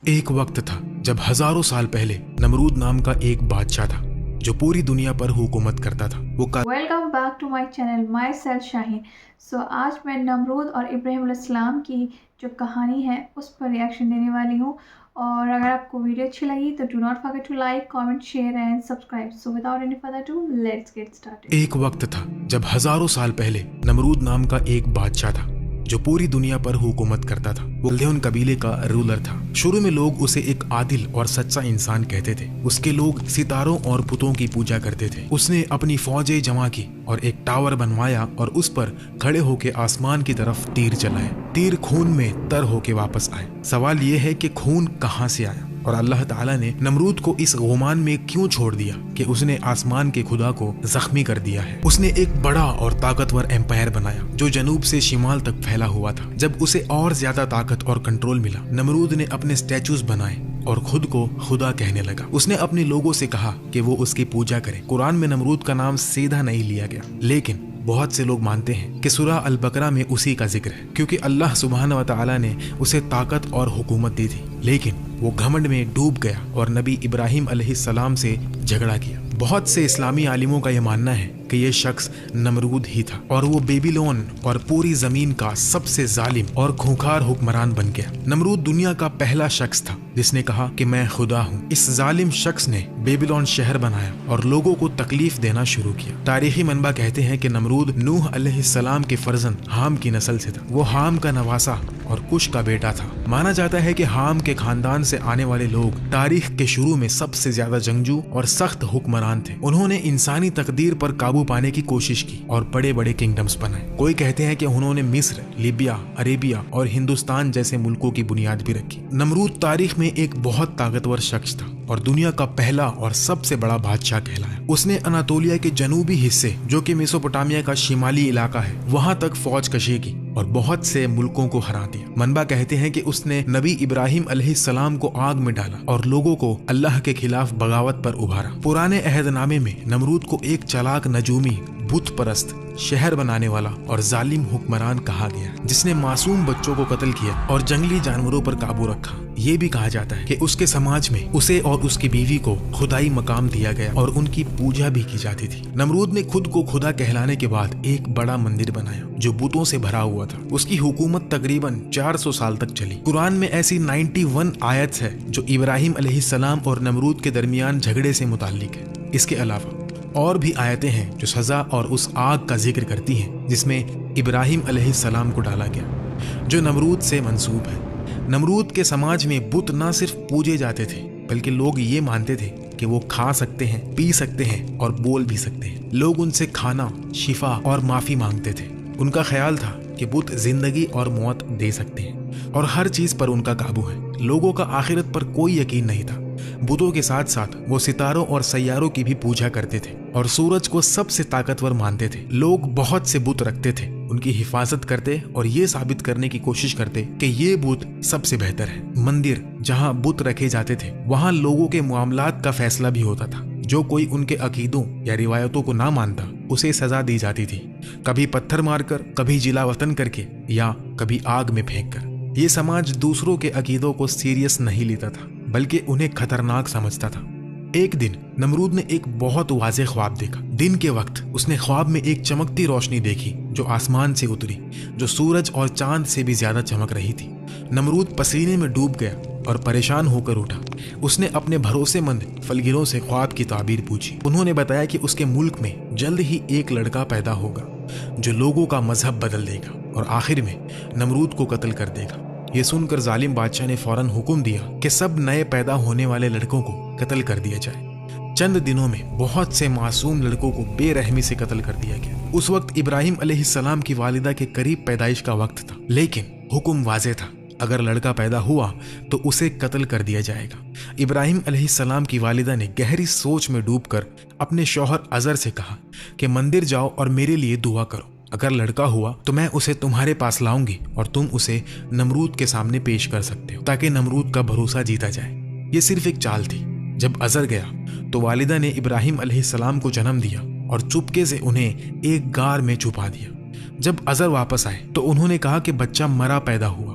ایک وقت تھا جب ہزاروں سال پہلے نمرود نام کا ایک بادشاہ تھا جو پوری دنیا پر حکومت کرتا تھا۔ Welcome back to my channel myself Shaheen. آج میں نمرود اور ابراہیم علیہ السلام کی جو کہانی ہے اس پر ریئیکشن دینے والی ہوں، اور اگر آپ کو ویڈیو اچھی لگی تو do not forget to like, comment, share and subscribe. So without any further do let's get started. ایک وقت تھا جب ہزاروں سال پہلے نمرود نام کا ایک بادشاہ تھا جو پوری دنیا پر حکومت کرتا تھا۔ وہ کلدیون قبیلے کا رولر تھا۔ شروع میں لوگ اسے ایک عادل اور سچا انسان کہتے تھے۔ اس کے لوگ ستاروں اور بتوں کی پوجا کرتے تھے۔ اس نے اپنی فوجیں جمع کی اور ایک ٹاور بنوایا اور اس پر کھڑے ہو کے آسمان کی طرف تیر چلائے۔ تیر خون میں تر ہو کے واپس آئے۔ سوال یہ ہے کہ خون کہاں سے آیا اور اللہ تعالیٰ نے نمرود کو اس غمان میں کیوں چھوڑ دیا کہ اس نے آسمان کے خدا کو زخمی کر دیا ہے۔ اس نے ایک بڑا اور طاقتور ایمپائر بنایا جو جنوب سے شمال تک پھیلا ہوا تھا۔ جب اسے اور زیادہ طاقت اور کنٹرول ملا، نمرود نے اپنے اسٹیچوز بنائے اور خود کو خدا کہنے لگا۔ اس نے اپنے لوگوں سے کہا کہ وہ اس کی پوجا کریں۔ قرآن میں نمرود کا نام سیدھا نہیں لیا گیا، لیکن بہت سے لوگ مانتے ہیں کہ سورہ البقرہ میں اسی کا ذکر ہے، کیونکہ اللہ سبحانہ و تعالیٰ نے اسے طاقت اور حکومت دی تھی، لیکن وہ گھمنڈ میں ڈوب گیا اور نبی ابراہیم علیہ السلام سے جھگڑا کیا۔ بہت سے اسلامی عالموں کا یہ ماننا ہے کہ یہ شخص نمرود ہی تھا اور وہ بیبیلون اور پوری زمین کا سب سے ظالم اور خونخوار حکمران بن گیا۔ نمرود دنیا کا پہلا شخص تھا جس نے کہا کہ میں خدا ہوں۔ اس ظالم شخص نے بیبیلون شہر بنایا اور لوگوں کو تکلیف دینا شروع کیا۔ تاریخی منبع کہتے ہیں کہ نمرود نوح علیہ السلام کے فرزند حام کی نسل سے تھا۔ وہ حام کا نواسا اور کش کا بیٹا تھا۔ مانا جاتا ہے کہ حام کے خاندان سے آنے والے لوگ تاریخ کے شروع میں سب سے زیادہ جنگجو اور سخت حکمران تھے۔ انہوں نے انسانی تقدیر پر قابو پانے کی کوشش کی اور بڑے بڑے کنگڈمز بنائے۔ کوئی کہتے ہیں کہ انہوں نے مصر، لیبیا، عربیہ اور ہندوستان جیسے ملکوں کی بنیاد بھی رکھی۔ نمرود تاریخ میں ایک بہت طاقتور شخص تھا اور دنیا کا پہلا اور سب سے بڑا بادشاہ کہلایا۔ اس نے اناطولیہ کے جنوبی حصے جو کہ میسوپوٹامیہ کا شمالی علاقہ ہے وہاں تک فوج کشی کی اور بہت سے ملکوں کو ہرا دیا۔ منبع کہتے ہیں کہ اس نے نبی ابراہیم علیہ السلام کو آگ میں ڈالا اور لوگوں کو اللہ کے خلاف بغاوت پر ابھارا۔ پرانے عہد نامے میں نمرود کو ایک چالاک نجومی، بت پرست، شہر بنانے والا اور ظالم حکمران کہا گیا، جس نے معصوم بچوں کو قتل کیا اور جنگلی جانوروں پر قابو رکھا۔ یہ بھی کہا جاتا ہے کہ اس کے سماج میں اسے اور اس کی بیوی کو خدائی مقام دیا گیا اور ان کی پوجا بھی کی جاتی تھی۔ نمرود نے خود کو خدا کہلانے کے بعد ایک بڑا مندر بنایا جو بتوں سے بھرا ہوا تھا۔ اس کی حکومت تقریباً 400 سال تک چلی۔ قرآن میں ایسی 91 آیت ہے جو ابراہیم علیہ السلام اور نمرود کے درمیان جھگڑے سے متعلق ہے۔ اس کے علاوہ اور بھی آیتیں ہیں جو سزا اور اس آگ کا ذکر کرتی ہیں جس میں ابراہیم علیہ السلام کو ڈالا گیا، جو نمرود سے منسوب ہے۔ نمرود کے سماج میں بت نہ صرف پوجے جاتے تھے بلکہ لوگ یہ مانتے تھے کہ وہ کھا سکتے ہیں، پی سکتے ہیں اور بول بھی سکتے ہیں۔ لوگ ان سے کھانا، شفا اور معافی مانگتے تھے۔ ان کا خیال تھا کہ بت زندگی اور موت دے سکتے ہیں اور ہر چیز پر ان کا قابو ہے۔ لوگوں کا آخرت پر کوئی یقین نہیں تھا۔ بتوں کے ساتھ ساتھ وہ ستاروں اور سیاروں کی بھی پوجا کرتے تھے اور سورج کو سب سے طاقتور مانتے تھے۔ لوگ بہت سے بت رکھتے تھے، ان کی حفاظت کرتے اور یہ ثابت کرنے کی کوشش کرتے کہ یہ بت سب سے بہتر ہے۔ مندر جہاں بت رکھے جاتے تھے وہاں لوگوں کے معاملات کا فیصلہ بھی ہوتا تھا۔ جو کوئی ان کے عقیدوں یا روایتوں کو نہ مانتا اسے سزا دی جاتی تھی، کبھی پتھر مار کر، کبھی جلا وطن کر کے یا کبھی آگ میں پھینک کر۔ یہ سماج دوسروں کے عقیدوں کو سیریس نہیں لیتا تھا بلکہ انہیں خطرناک سمجھتا تھا۔ ایک دن نمرود نے ایک بہت واضح خواب دیکھا۔ دن کے وقت اس نے خواب میں ایک چمکتی روشنی دیکھی جو آسمان سے اتری، جو سورج اور چاند سے بھی زیادہ چمک رہی تھی۔ نمرود پسینے میں ڈوب گیا اور پریشان ہو کر اٹھا۔ اس نے اپنے بھروسے مند فلگروں سے خواب کی تعبیر پوچھی۔ انہوں نے بتایا کہ اس کے ملک میں جلد ہی ایک لڑکا پیدا ہوگا جو لوگوں کا مذہب بدل دے گا اور آخر میں نمرود کو قتل کر دے گا۔ یہ سن کر ظالم بادشاہ نے فوراً حکم دیا کہ سب نئے پیدا ہونے والے لڑکوں کو قتل کر دیا جائے۔ چند دنوں میں بہت سے معصوم لڑکوں کو بے رحمی سے قتل کر دیا گیا۔ اس وقت ابراہیم علیہ السلام کی والدہ کے قریب پیدائش کا وقت تھا، لیکن حکم واضح تھا، اگر لڑکا پیدا ہوا تو اسے قتل کر دیا جائے گا۔ ابراہیم علیہ السلام کی والدہ نے گہری سوچ میں ڈوب کر اپنے شوہر عزر سے کہا کہ مندر جاؤ اور میرے لیے دعا کرو۔ اگر لڑکا ہوا تو میں اسے تمہارے پاس لاؤں گی اور تم اسے نمرود کے سامنے پیش کر سکتے ہو تاکہ نمرود کا بھروسہ جیتا جائے۔ یہ صرف ایک چال تھی۔ جب عزر گیا تو والدہ نے ابراہیم علیہ السلام کو جنم دیا اور چپکے سے انہیں ایک غار میں چھپا دیا۔ جب عزر واپس آئے تو انہوں نے کہا کہ بچہ مرا پیدا ہوا۔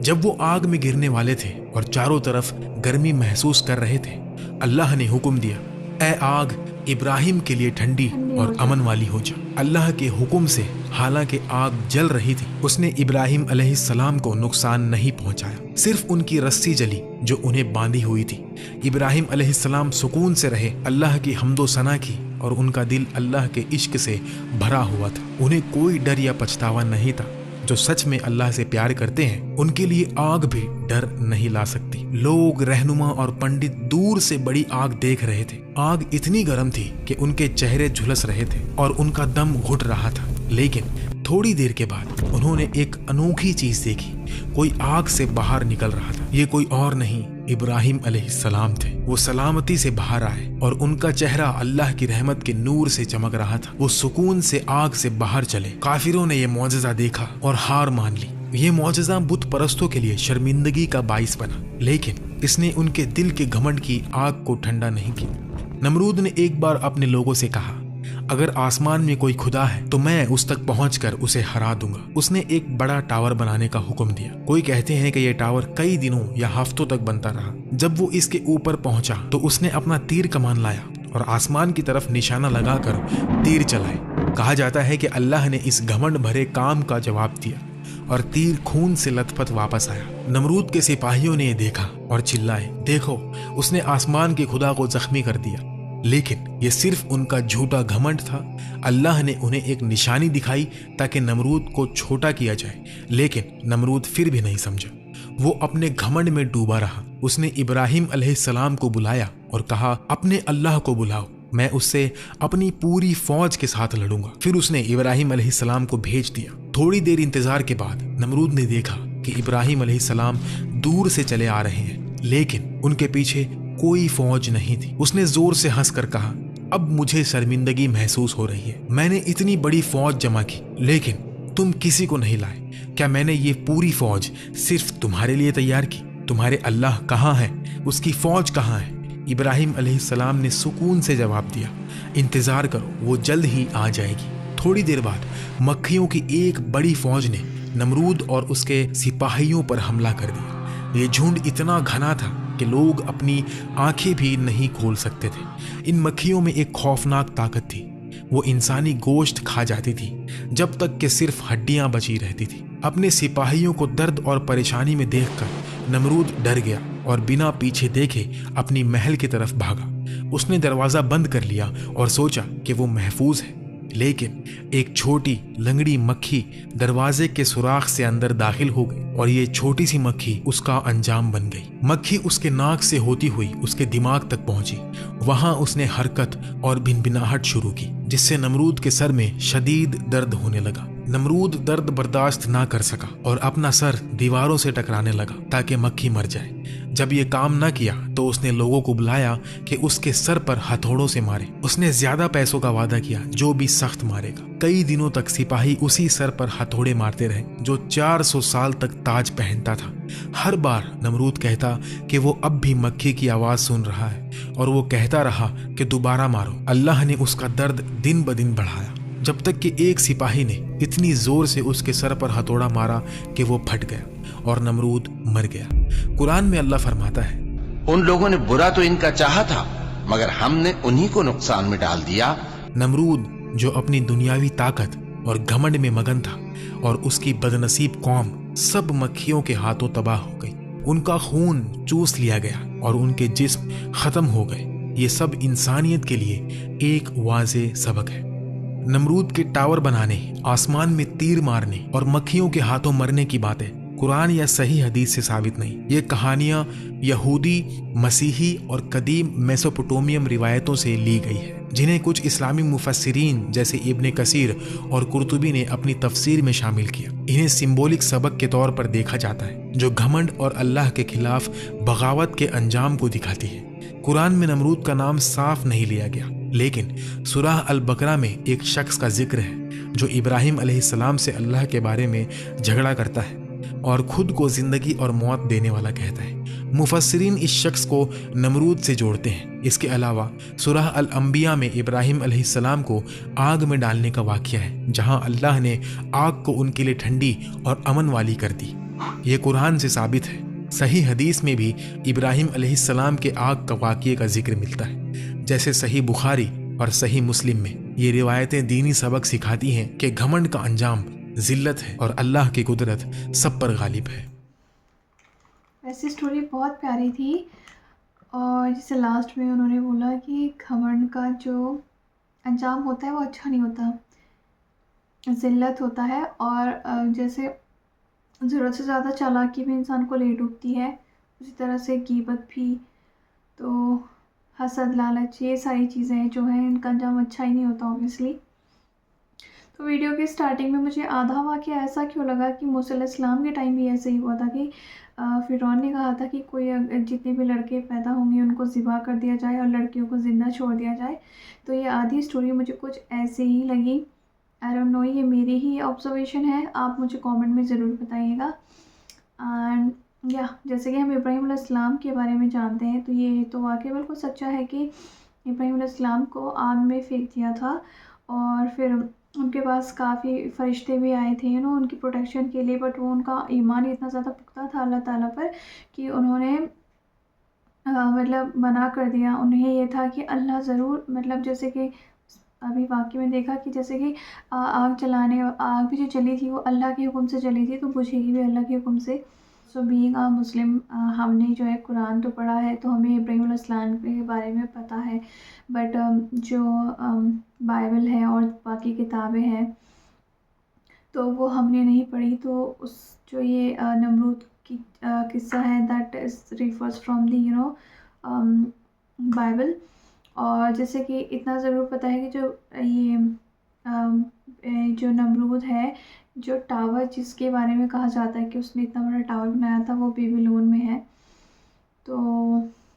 جب وہ آگ میں گرنے والے تھے اور چاروں طرف گرمی محسوس کر رہے تھے، اللہ نے حکم دیا، اے آگ ابراہیم کے لیے ٹھنڈی اور امن والی ہو جا۔ اللہ کے حکم سے حالانکہ آگ جل رہی تھی، اس نے ابراہیم علیہ السلام کو نقصان نہیں پہنچایا، صرف ان کی رسی جلی جو انہیں باندھی ہوئی تھی۔ ابراہیم علیہ السلام سکون سے رہے، اللہ کی حمد و ثنا کی اور ان کا دل اللہ کے عشق سے بھرا ہوا تھا۔ انہیں کوئی ڈر یا پچھتاوا نہیں تھا۔ جو سچ میں اللہ سے پیار کرتے ہیں ان کے لیے آگ بھی ڈر نہیں لا سکتی۔ لوگ، رہنما اور پنڈت دور سے بڑی آگ دیکھ رہے تھے۔ آگ اتنی گرم تھی کہ ان کے چہرے جھلس رہے تھے اور ان کا دم گھٹ رہا تھا، لیکن تھوڑی دیر کے بعد انہوں نے ایک انوکھی چیز دیکھی۔ کوئی آگ سے باہر نکل رہا تھا۔ یہ کوئی اور نہیں، ابراہیم علیہ السلام تھے۔ وہ سلامتی سے باہر آئے اور ان کا چہرہ اللہ کی رحمت کے نور سے چمک رہا تھا۔ وہ سکون سے آگ سے باہر چلے۔ کافروں نے یہ معجزہ دیکھا اور ہار مان لی۔ یہ معجزہ بت پرستوں کے لیے شرمندگی کا باعث بنا، لیکن اس نے ان کے دل کے گھمنڈ کی آگ کو ٹھنڈا نہیں کیا۔ نمرود نے ایک بار اپنے لوگوں سے کہا، اگر آسمان میں کوئی خدا ہے تو میں اس تک پہنچ کر اسے ہرا دوں گا۔ اس نے ایک بڑا ٹاور بنانے کا حکم دیا۔ کوئی کہتے ہیں کہ یہ ٹاور کئی دنوں یا ہفتوں تک بنتا رہا۔ جب وہ اس کے اوپر پہنچا تو اس نے اپنا تیر کمان لایا اور آسمان کی طرف نشانہ لگا کر تیر چلائے۔ کہا جاتا ہے کہ اللہ نے اس گھمنڈ بھرے کام کا جواب دیا اور تیر خون سے لت پت واپس آیا۔ نمرود کے سپاہیوں نے یہ دیکھا اور چلائے، دیکھو اس نے آسمان کے خدا کو زخمی کر دیا۔ لیکن یہ صرف ان کا جھوٹا گھمنڈ تھا۔ اللہ نے انہیں ایک نشانی دکھائی تاکہ نمرود کو چھوٹا کیا جائے، لیکن نمرود پھر بھی نہیں سمجھا۔ وہ اپنے گھمنڈ میں ڈوبا رہا۔ اس نے ابراہیم علیہ السلام کو بلایا اور کہا، اپنے اللہ کو بلاؤ، میں اس سے اپنی پوری فوج کے ساتھ لڑوں گا۔ پھر اس نے ابراہیم علیہ السلام کو بھیج دیا۔ تھوڑی دیر انتظار کے بعد نمرود نے دیکھا کہ ابراہیم علیہ السلام دور سے چلے آ رہے ہیں، لیکن ان کے پیچھے کوئی فوج نہیں تھی۔ اس نے زور سے ہنس کر کہا، اب مجھے شرمندگی محسوس ہو رہی ہے۔ میں نے اتنی بڑی فوج جمع کی لیکن تم کسی کو نہیں لائے۔ کیا میں نے یہ پوری فوج صرف تمہارے لیے تیار کی؟ تمہارے اللہ کہاں ہے؟ اس کی فوج کہاں ہے؟ ابراہیم علیہ السلام نے سکون سے جواب دیا، انتظار کرو، وہ جلد ہی آ جائے گی۔ تھوڑی دیر بعد مکھیوں کی ایک بڑی فوج نے نمرود اور اس کے سپاہیوں پر حملہ کر دیا۔ یہ جھنڈ اتنا گھنا تھا کہ لوگ اپنی آنکھیں بھی نہیں کھول سکتے تھے۔ ان مکھیوں میں ایک خوفناک طاقت تھی۔ وہ انسانی گوشت کھا جاتی تھی جب تک کہ صرف ہڈیاں بچی رہتی تھی۔ اپنے سپاہیوں کو درد اور پریشانی میں دیکھ کر نمرود ڈر گیا اور بنا پیچھے دیکھے اپنی محل کی طرف بھاگا۔ اس نے دروازہ بند کر لیا اور سوچا کہ وہ محفوظ ہے، لیکن ایک چھوٹی لنگڑی مکھی دروازے کے سوراخ سے اندر داخل ہو گئی اور یہ چھوٹی سی مکھی اس کا انجام بن گئی۔ مکھی اس کے ناک سے ہوتی ہوئی اس کے دماغ تک پہنچی۔ وہاں اس نے حرکت اور بنبناہٹ شروع کی، جس سے نمرود کے سر میں شدید درد ہونے لگا۔ نمرود درد برداشت نہ کر سکا اور اپنا سر دیواروں سے ٹکرانے لگا تاکہ مکھی مر جائے۔ جب یہ کام نہ کیا تو اس نے لوگوں کو بلایا کہ اس کے سر پر ہتھوڑوں سے مارے۔ اس نے زیادہ پیسوں کا وعدہ کیا، جو بھی سخت مارے گا۔ کئی دنوں تک سپاہی اسی سر پر ہتھوڑے مارتے رہے جو 400 سال تک تاج پہنتا تھا۔ ہر بار نمرود کہتا کہ وہ اب بھی مکھی کی آواز سن رہا ہے اور وہ کہتا رہا کہ دوبارہ مارو۔ اللہ نے اس کا درد دن بدن بڑھایا، جب تک کہ ایک سپاہی نے اتنی زور سے اس کے سر پر ہتھوڑا مارا کہ وہ پھٹ گیا اور نمرود مر گیا۔ قرآن میں اللہ فرماتا ہے، ان لوگوں نے برا تو ان کا چاہا تھا مگر ہم نے انہی کو نقصان میں ڈال دیا۔ نمرود جو اپنی دنیاوی طاقت اور گھمنڈ میں مگن تھا اور اس کی بدنصیب قوم سب مکھیوں کے ہاتھوں تباہ ہو گئی۔ ان کا خون چوس لیا گیا اور ان کے جسم ختم ہو گئے۔ یہ سب انسانیت کے لیے ایک واضح سبق ہے۔ نمرود کے ٹاور بنانے، آسمان میں تیر مارنے اور مکھیوں کے ہاتھوں مرنے کی باتیں قرآن یا صحیح حدیث سے ثابت نہیں۔ یہ کہانیاں یہودی، مسیحی اور قدیم میسوپوٹومیم روایتوں سے لی گئی ہے، جنہیں کچھ اسلامی مفسرین جیسے ابن کثیر اور قرطبی نے اپنی تفسیر میں شامل کیا۔ انہیں سمبولک سبق کے طور پر دیکھا جاتا ہے جو گھمنڈ اور اللہ کے خلاف بغاوت کے انجام کو دکھاتی ہے۔ قرآن میں نمرود کا نام صاف نہیں لیا گیا، لیکن سورہ البقرہ میں ایک شخص کا ذکر ہے جو ابراہیم علیہ السلام سے اللہ کے بارے میں جھگڑا کرتا ہے اور خود کو زندگی اور موت دینے والا کہتا ہے۔ مفسرین اس شخص کو نمرود سے جوڑتے ہیں۔ اس کے علاوہ سورہ الانبیاء میں ابراہیم علیہ السلام کو آگ میں ڈالنے کا واقعہ ہے، جہاں اللہ نے آگ کو ان کے لیے ٹھنڈی اور امن والی کر دی۔ یہ قرآن سے ثابت ہے۔ صحیح حدیث میں بھی ابراہیم علیہ السلام کے آگ کا واقعے کا ذکر ملتا ہے، جیسے صحیح بخاری اور صحیح مسلم میں۔ یہ روایتیں دینی سبق سکھاتی ہیں کہ گھمنڈ کا انجام ذلت ہے اور اللہ کی قدرت سب پر غالب ہے۔ ویسے سٹوری بہت پیاری تھی، اور جسے لاسٹ میں انہوں نے بولا کہ گھمنڈ کا جو انجام ہوتا ہے وہ اچھا نہیں ہوتا، ذلت ہوتا ہے، اور جیسے ضرورت سے زیادہ چالاکی بھی انسان کو لے ڈوبتی ہے، اسی طرح سے غیبت بھی، تو حسد، لالچ، یہ ساری چیزیں جو ہیں ان کا انجام اچھا ہی نہیں ہوتا اوبیسلی۔ تو ویڈیو کی سٹارٹنگ میں مجھے آدھا واقعہ ایسا کیوں لگا کہ موسیٰ علیہ السلام کے ٹائم بھی ایسے ہی ہوا تھا کہ فرعون نے کہا تھا کہ کوئی جتنے بھی لڑکے پیدا ہوں گے ان کو ذبح کر دیا جائے اور لڑکیوں کو زندہ چھوڑ دیا جائے۔ تو یہ آدھی سٹوری مجھے کچھ ایسے ہی لگی، آئی ڈونٹ نو، یہ میری ہی آبزرویشن ہے، آپ مجھے کامنٹ میں ضرور بتائیے گا۔ اینڈ جیسے کہ ہم ابراہیم علیہ السلام کے بارے میں جانتے ہیں، تو یہ تو واقعی بالکل سچا ہے کہ ابراہیم علیہ السلام کو آگ میں پھینک دیا تھا، اور پھر ان کے پاس کافی فرشتے بھی آئے تھے ان کی پروٹیکشن کے لیے، بٹ وہ ان کا ایمان اتنا زیادہ پختہ تھا اللہ تعالیٰ پر کہ انہوں نے مطلب منع کر دیا۔ انہیں یہ تھا کہ اللہ ضرور، مطلب جیسے کہ ابھی واقعی میں دیکھا کہ جیسے کہ آگ بھی جو چلی تھی وہ اللہ کے حکم سے چلی تھی، تو بجھے گی بھی اللہ کے حکم سے۔ سو بینگ مسلم، ہم نے جو ہے قرآن تو پڑھا ہے، تو ہمیں ابراہیم علیہ السلام کے بارے میں پتہ ہے، بٹ جو بائبل ہے اور باقی کتابیں ہیں تو وہ ہم نے نہیں پڑھی۔ تو اس جو یہ نمرود کی قصہ ہے، that is refers from the Bible. اور جیسے کہ اتنا ضرور پتہ ہے کہ جو نمرود ہے، جو ٹاور جس کے بارے میں کہا جاتا ہے کہ اس نے اتنا بڑا ٹاور بنایا تھا، وہ بیبیلون میں ہے۔ تو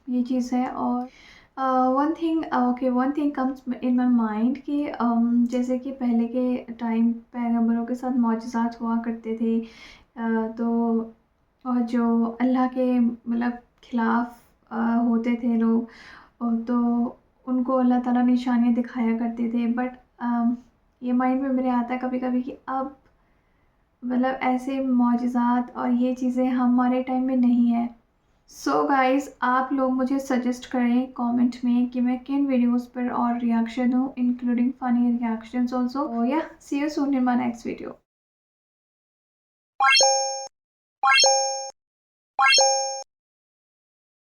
یہ چیز ہے۔ اور one thing comes in my mind کہ جیسے کہ پہلے کے ٹائم پیغمبروں کے ساتھ معجزات ہوا کرتے تھے، تو اور جو اللہ کے مطلب خلاف ہوتے تھے لوگ، تو ان کو اللہ تعالیٰ نشانیاں دکھایا کرتے تھے، بٹ یہ مائنڈ میں میرے آتا ہے کبھی کبھی کہ اب مطلب ایسے معجزات اور یہ چیزیں ہمارے ٹائم میں نہیں ہیں۔ سو گائز، آپ لوگ مجھے سجیسٹ کریں کامنٹ میں کہ میں کن ویڈیوز پر اور ریاکشن دوں، including funny reactions also. See you soon in my next video.